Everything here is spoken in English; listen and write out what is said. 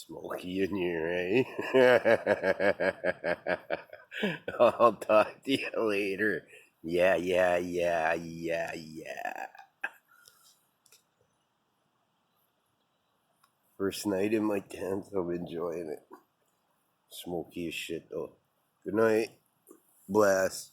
Smoky in here, eh? I'll talk to you later. Yeah. First night in my tent, I'm enjoying it. Smoky as shit, though. Good night. Bless.